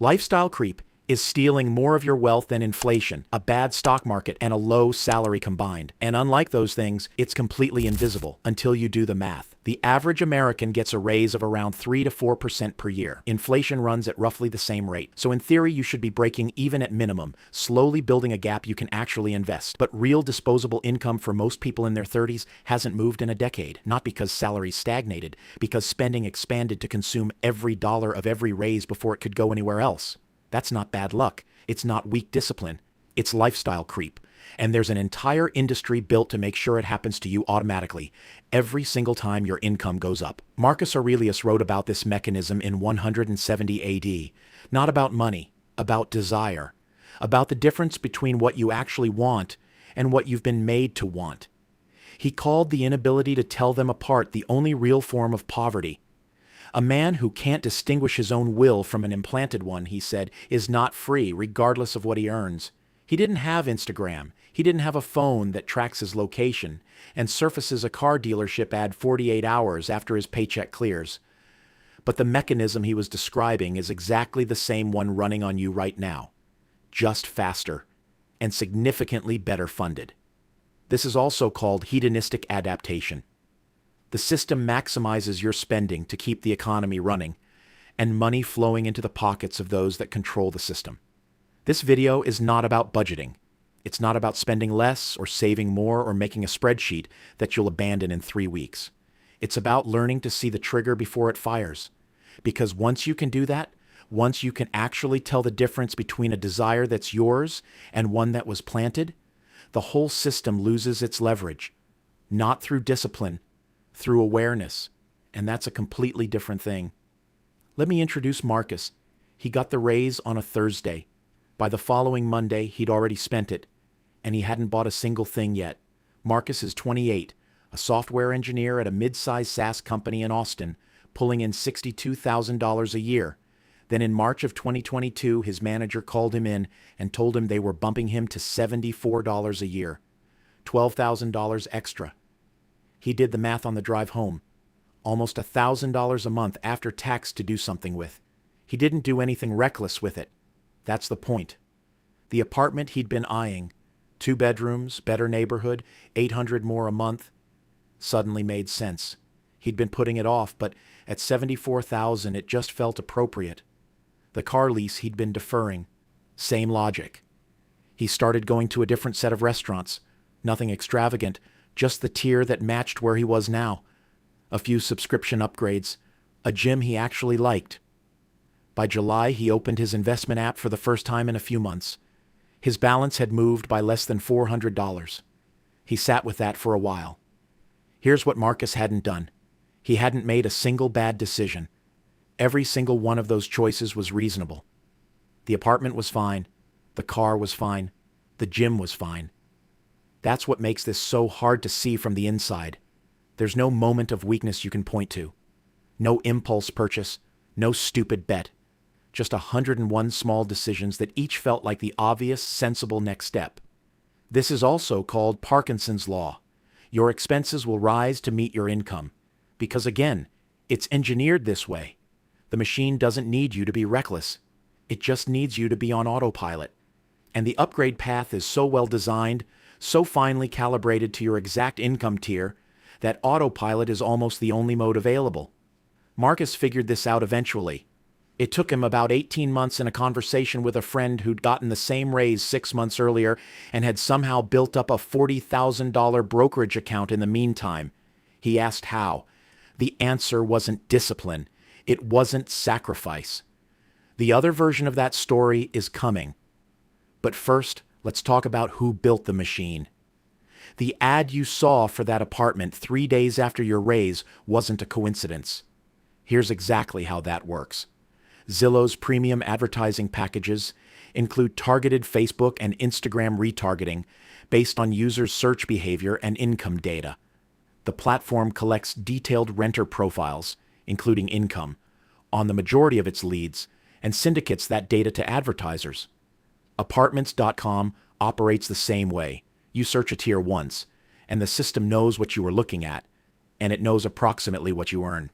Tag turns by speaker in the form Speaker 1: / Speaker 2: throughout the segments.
Speaker 1: Lifestyle creep is stealing more of your wealth than inflation, a bad stock market, and a low salary combined. And unlike those things, it's completely invisible until you do the math. The average American gets a raise of around 3 to 4% per year. Inflation runs at roughly the same rate. So in theory, you should be breaking even at minimum, slowly building a gap you can actually invest. But real disposable income for most people in their 30s hasn't moved in a decade. Not because salaries stagnated, because spending expanded to consume every dollar of every raise before it could go anywhere else. That's not bad luck. It's not weak discipline. It's lifestyle creep. And there's an entire industry built to make sure it happens to you automatically, every single time your income goes up. Marcus Aurelius wrote about this mechanism in 170 AD. Not about money, about desire. About the difference between what you actually want and what you've been made to want. He called the inability to tell them apart the only real form of poverty. A man who can't distinguish his own will from an implanted one, he said, is not free, regardless of what he earns. He didn't have Instagram. He didn't have a phone that tracks his location and surfaces a car dealership ad 48 hours after his paycheck clears. But the mechanism he was describing is exactly the same one running on you right now, just faster and significantly better funded. This is also called hedonistic adaptation. The system maximizes your spending to keep the economy running and money flowing into the pockets of those that control the system. This video is not about budgeting. It's not about spending less or saving more or making a spreadsheet that you'll abandon in 3 weeks. It's about learning to see the trigger before it fires. Because once you can do that, once you can actually tell the difference between a desire that's yours and one that was planted, the whole system loses its leverage. Not through discipline, through awareness, and that's a completely different thing. Let me introduce Marcus. He got the raise on a Thursday. By the following Monday, he'd already spent it, and he hadn't bought a single thing yet. Marcus is 28, a software engineer at a mid-sized SaaS company in Austin, pulling in $62,000 a year. Then in March of 2022, his manager called him in and told him they were bumping him to $74 a year, $12,000 extra. He did the math on the drive home. Almost $1,000 a month after tax to do something with. He didn't do anything reckless with it. That's the point. The apartment he'd been eyeing, 2 bedrooms, better neighborhood, $800 more a month, suddenly made sense. He'd been putting it off, but at $74,000 it just felt appropriate. The car lease he'd been deferring. Same logic. He started going to a different set of restaurants. Nothing extravagant, just the tier that matched where he was now. A few subscription upgrades. A gym he actually liked. By July, he opened his investment app for the first time in a few months. His balance had moved by less than $400. He sat with that for a while. Here's what Marcus hadn't done. He hadn't made a single bad decision. Every single one of those choices was reasonable. The apartment was fine. The car was fine. The gym was fine. That's what makes this so hard to see from the inside. There's no moment of weakness you can point to. No impulse purchase. No stupid bet. Just 101 small decisions that each felt like the obvious, sensible next step. This is also called Parkinson's Law. Your expenses will rise to meet your income. Because again, it's engineered this way. The machine doesn't need you to be reckless. It just needs you to be on autopilot. And the upgrade path is so well designed, so finely calibrated to your exact income tier, that autopilot is almost the only mode available. Marcus figured this out eventually. It took him about 18 months in a conversation with a friend who'd gotten the same raise 6 months earlier and had somehow built up a $40,000 brokerage account in the meantime. He asked how. The answer wasn't discipline. It wasn't sacrifice. The other version of that story is coming. But first, let's talk about who built the machine. The ad you saw for that apartment 3 days after your raise wasn't a coincidence. Here's exactly how that works. Zillow's premium advertising packages include targeted Facebook and Instagram retargeting based on users' search behavior and income data. The platform collects detailed renter profiles, including income, on the majority of its leads and syndicates that data to advertisers. Apartments.com operates the same way. You search a tier once, and the system knows what you were looking at, and it knows approximately what you earn.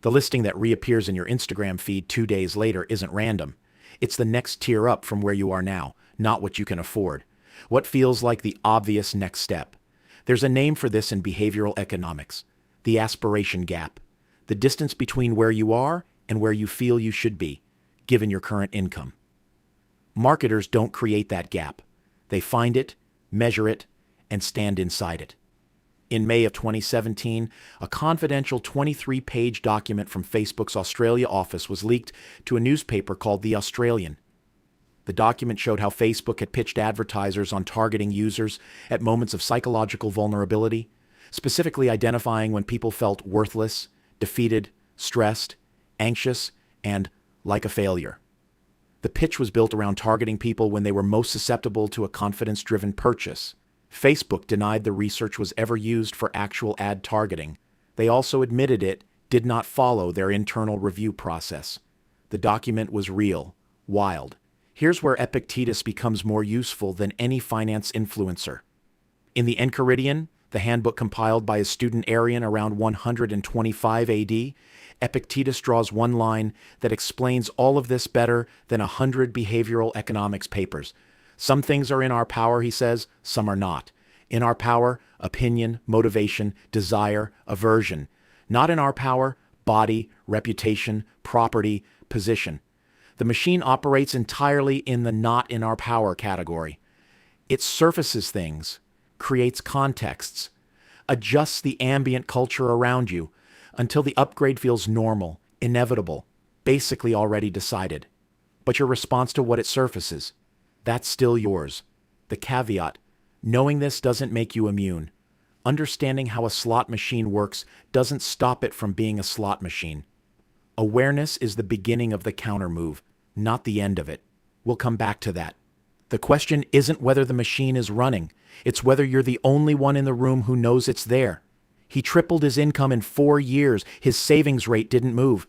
Speaker 1: The listing that reappears in your Instagram feed 2 days later isn't random. It's the next tier up from where you are now, not what you can afford. What feels like the obvious next step. There's a name for this in behavioral economics: the aspiration gap, the distance between where you are and where you feel you should be, given your current income. Marketers don't create that gap. They find it, measure it, and stand inside it. In May of 2017, a confidential 23-page document from Facebook's Australia office was leaked to a newspaper called The Australian. The document showed how Facebook had pitched advertisers on targeting users at moments of psychological vulnerability, specifically identifying when people felt worthless, defeated, stressed, anxious, and like a failure. The pitch was built around targeting people when they were most susceptible to a confidence-driven purchase. Facebook denied the research was ever used for actual ad targeting. They also admitted it did not follow their internal review process. The document was real, wild. Here's where Epictetus becomes more useful than any finance influencer. In the Enchiridion, the handbook compiled by his student Arrian around 125 AD, Epictetus draws one line that explains all of this better than 100 behavioral economics papers. Some things are in our power, he says, some are not. In our power, opinion, motivation, desire, aversion. Not in our power, body, reputation, property, position. The machine operates entirely in the not in our power category. It surfaces things, creates contexts, adjusts the ambient culture around you until the upgrade feels normal, inevitable, basically already decided. But your response to what it surfaces, that's still yours. The caveat: knowing this doesn't make you immune. Understanding how a slot machine works doesn't stop it from being a slot machine. Awareness is the beginning of the countermove, not the end of it. We'll come back to that. The question isn't whether the machine is running. It's whether you're the only one in the room who knows it's there. He tripled his income in 4 years. His savings rate didn't move.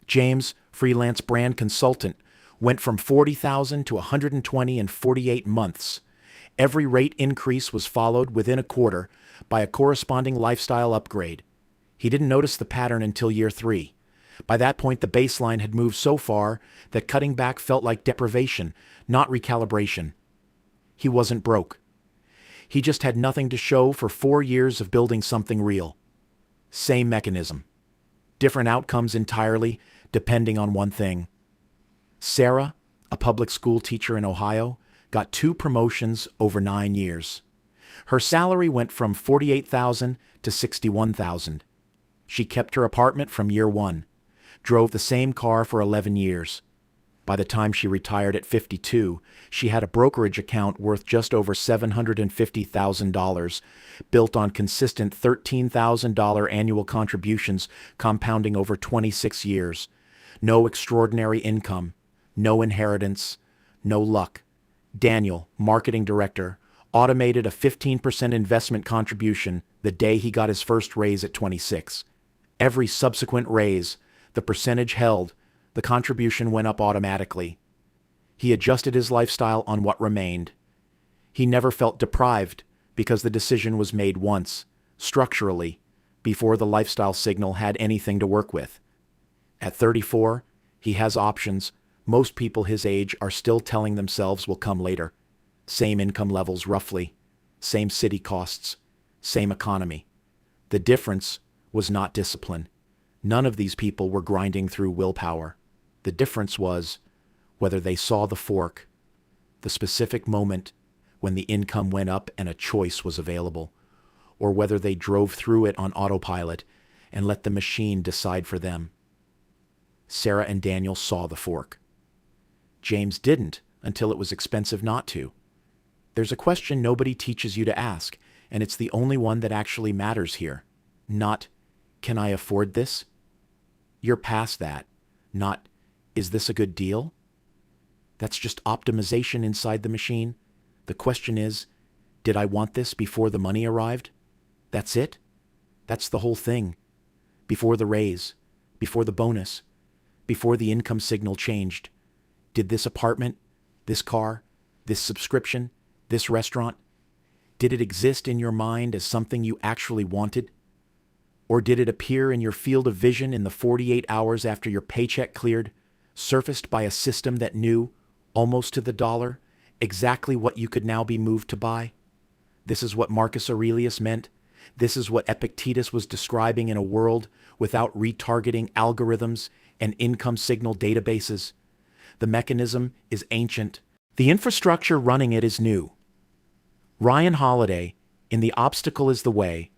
Speaker 1: James, freelance brand consultant, went from $40,000 to $120,000 in 48 months. Every rate increase was followed within a quarter by a corresponding lifestyle upgrade. He didn't notice the pattern until year 3. By that point, the baseline had moved so far that cutting back felt like deprivation, not recalibration. He wasn't broke. He just had nothing to show for 4 years of building something real. Same mechanism. Different outcomes entirely, depending on one thing. Sarah, a public school teacher in Ohio, got 2 promotions over 9 years. Her salary went from $48,000 to $61,000. She kept her apartment from year 1, drove the same car for 11 years. By the time she retired at 52, she had a brokerage account worth just over $750,000, built on consistent $13,000 annual contributions compounding over 26 years. No extraordinary income, no inheritance, no luck. Daniel, marketing director, automated a 15% investment contribution the day he got his first raise at 26. Every subsequent raise, the percentage held, the contribution went up automatically. He adjusted his lifestyle on what remained. He never felt deprived because the decision was made once, structurally, before the lifestyle signal had anything to work with. At 34, he has options most people his age are still telling themselves will come later. Same income levels roughly, same city costs, same economy. The difference was not discipline. None of these people were grinding through willpower. The difference was whether they saw the fork, the specific moment when the income went up and a choice was available, or whether they drove through it on autopilot and let the machine decide for them. Sarah and Daniel saw the fork. James didn't until it was expensive not to. There's a question nobody teaches you to ask, and it's the only one that actually matters here. Not, can I afford this? You're past that. Not, is this a good deal? That's just optimization inside the machine. The question is, did I want this before the money arrived? That's it? That's the whole thing. Before the raise, before the bonus, before the income signal changed. Did this apartment, this car, this subscription, this restaurant, did it exist in your mind as something you actually wanted? Or did it appear in your field of vision in the 48 hours after your paycheck cleared, surfaced by a system that knew, almost to the dollar, exactly what you could now be moved to buy. This is what Marcus Aurelius meant. This is what Epictetus was describing in a world without retargeting algorithms and income signal databases. The mechanism is ancient. The infrastructure running it is new. Ryan Holiday, in The Obstacle is the Way,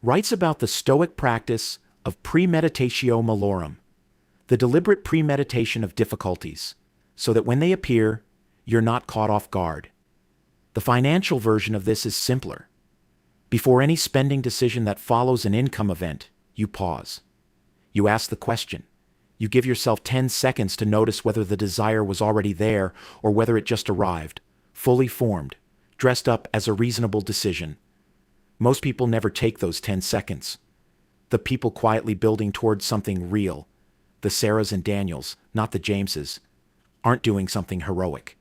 Speaker 1: writes about the Stoic practice of premeditatio malorum, the deliberate premeditation of difficulties, so that when they appear, you're not caught off guard. The financial version of this is simpler. Before any spending decision that follows an income event, you pause. You ask the question. You give yourself 10 seconds to notice whether the desire was already there or whether it just arrived, fully formed, dressed up as a reasonable decision. Most people never take those 10 seconds. The people quietly building towards something real, the Sarahs and Daniels, not the Jameses, aren't doing something heroic.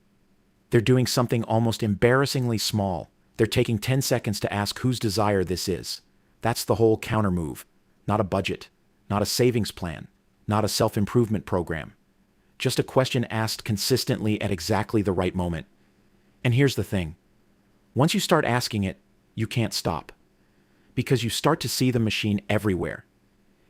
Speaker 1: They're doing something almost embarrassingly small. They're taking 10 seconds to ask whose desire this is. That's the whole counter move. Not a budget, not a savings plan, not a self-improvement program. Just a question asked consistently at exactly the right moment. And here's the thing. Once you start asking it, you can't stop. Because you start to see the machine everywhere.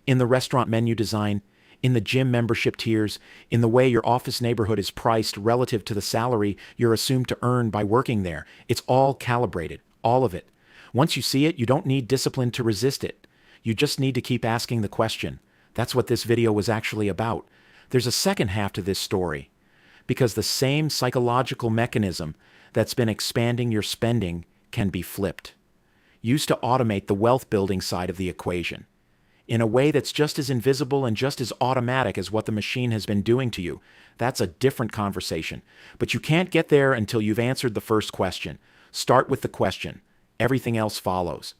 Speaker 1: In the restaurant menu design, in the gym membership tiers, in the way your office neighborhood is priced relative to the salary you're assumed to earn by working there. It's all calibrated, all of it. Once you see it, you don't need discipline to resist it. You just need to keep asking the question. That's what this video was actually about. There's a second half to this story. Because the same psychological mechanism that's been expanding your spending can be flipped. Used to automate the wealth building side of the equation. In a way that's just as invisible and just as automatic as what the machine has been doing to you. That's a different conversation. But you can't get there until you've answered the first question. Start with the question. Everything else follows.